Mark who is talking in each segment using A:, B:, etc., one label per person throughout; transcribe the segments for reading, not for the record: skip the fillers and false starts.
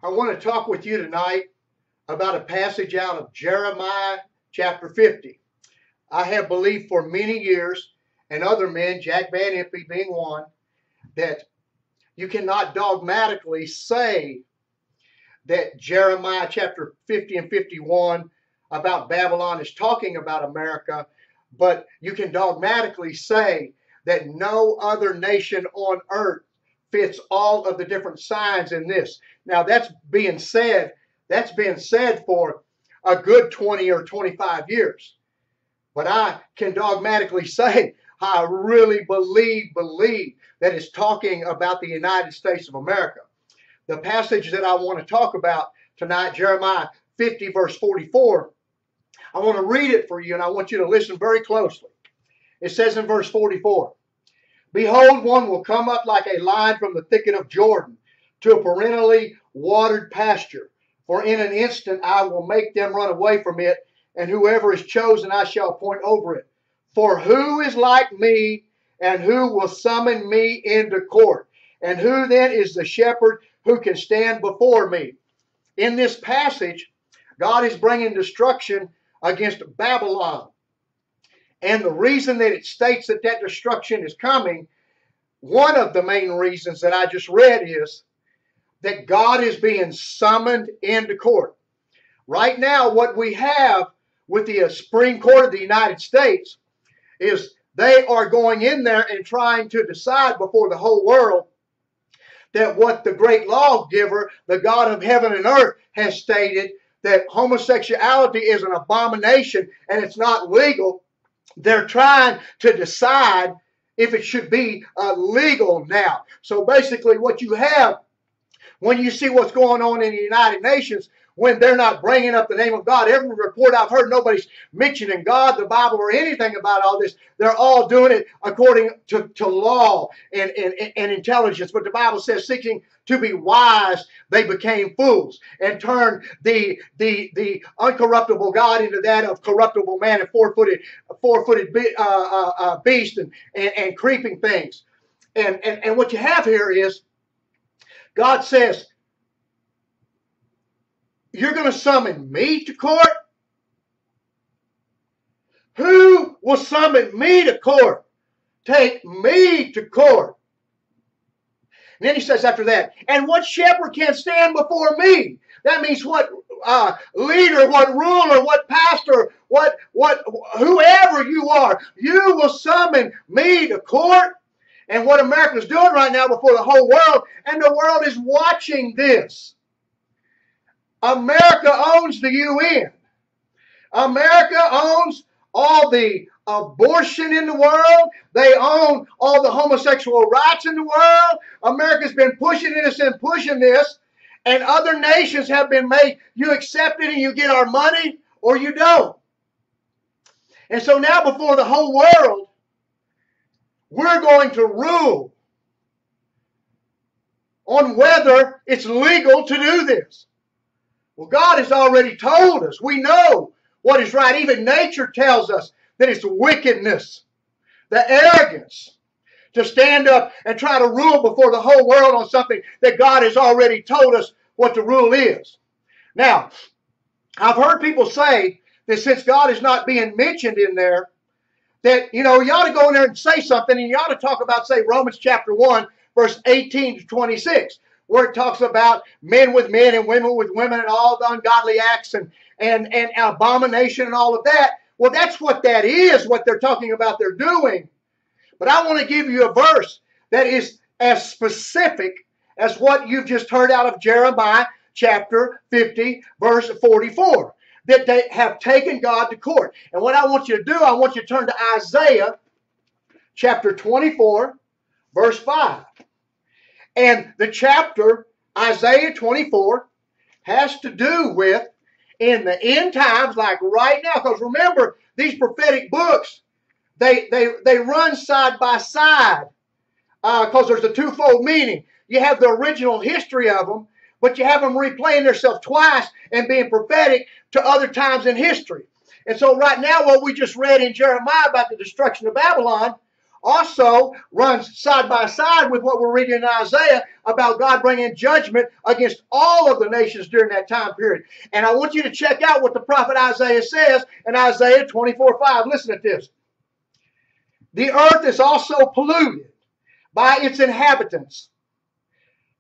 A: I want to talk with you tonight about a passage out of Jeremiah chapter 50. I have believed for many years, and other men, Jack Van Impe being one, that you cannot dogmatically say that Jeremiah chapter 50 and 51 about Babylon is talking about America, but you can dogmatically say that no other nation on earth fits all of the different signs in this. Now that's been said for a good 20 or 25 years. But I can dogmatically say I really believe that it's talking about the United States of America. The passage that I want to talk about tonight, Jeremiah 50 verse 44, I want to read it for you and I want you to listen very closely. It says in verse 44, "Behold, one will come up like a lion from the thicket of Jordan to a perennially watered pasture. For in an instant I will make them run away from it, and whoever is chosen I shall appoint over it. For who is like me, and who will summon me into court? And who then is the shepherd who can stand before me?" In this passage, God is bringing destruction against Babylon. And the reason that it states that that destruction is coming, one of the main reasons that I just read is that God is being summoned into court. Right now, what we have with the Supreme Court of the United States is they are going in there and trying to decide before the whole world that what the great lawgiver, the God of heaven and earth, has stated, that homosexuality is an abomination and it's not legal. They're trying to decide if it should be legal now. So basically what you have when you see what's going on in the United Nations, when they're not bringing up the name of God, every report I've heard, nobody's mentioning God, the Bible, or anything about all this. They're all doing it according to law and intelligence. But the Bible says, seeking to be wise, they became fools and turned the uncorruptible God into that of corruptible man and four-footed beast and creeping things. And what you have here is God says, you're going to summon me to court? Who will summon me to court? Take me to court. And then he says after that, and what shepherd can stand before me? That means what leader, what ruler, what pastor, what whoever you are, you will summon me to court. And what America's doing right now before the whole world, and the world is watching this. America owns the UN. America owns all the abortion in the world. They own all the homosexual rights in the world. America's been pushing this and pushing this, and other nations have been made, you accept it and you get our money, or you don't. And so now before the whole world, we're going to rule on whether it's legal to do this. Well, God has already told us. We know what is right. Even nature tells us that it's wickedness, the arrogance to stand up and try to rule before the whole world on something that God has already told us what the rule is. Now, I've heard people say that since God is not being mentioned in there, that, you ought to go in there and say something, and you ought to talk about, say, Romans chapter 1, verse 18 to 26, where it talks about men with men and women with women and all the ungodly acts and abomination and all of that. Well, that's what that is, what they're talking about they're doing. But I want to give you a verse that is as specific as what you've just heard out of Jeremiah chapter 50, verse 44. That they have taken God to court. And what I want you to do, I want you to turn to Isaiah chapter 24, verse 5. And the chapter, Isaiah 24, has to do with in the end times, like right now. Because remember, these prophetic books, they run side by side because there's a twofold meaning. You have the original history of them, but you have them replaying themselves twice and being prophetic to other times in history. And so right now, what we just read in Jeremiah about the destruction of Babylon also runs side by side with what we're reading in Isaiah about God bringing judgment against all of the nations during that time period. And I want you to check out what the prophet Isaiah says in Isaiah 24:5. Listen to this. The earth is also polluted by its inhabitants,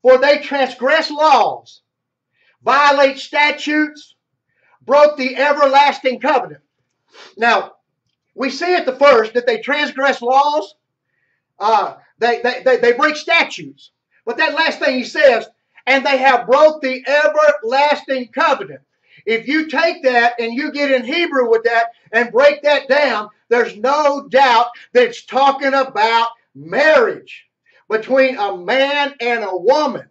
A: for they transgress laws, violate statutes, broke the everlasting covenant. Now, we see at the first that they transgress laws, they break statutes. But that last thing he says, and they have broke the everlasting covenant. If you take that and you get in Hebrew with that and break that down, there's no doubt that it's talking about marriage between a man and a woman.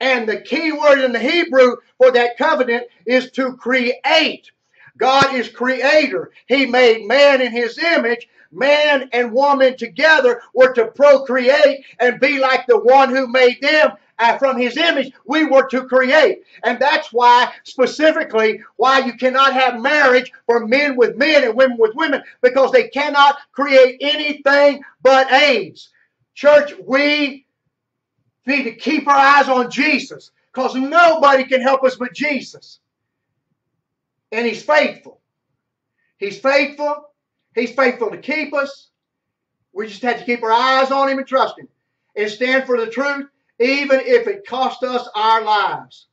A: And the key word in the Hebrew for that covenant is to create. God is creator. He made man in his image. Man and woman together were to procreate and be like the one who made them. From his image, we were to create. And that's why, specifically, why you cannot have marriage for men with men and women with women, because they cannot create anything but AIDS. Church, we need to keep our eyes on Jesus, because nobody can help us but Jesus. And he's faithful. He's faithful. He's faithful to keep us. We just have to keep our eyes on him and trust him and stand for the truth, even if it costs us our lives.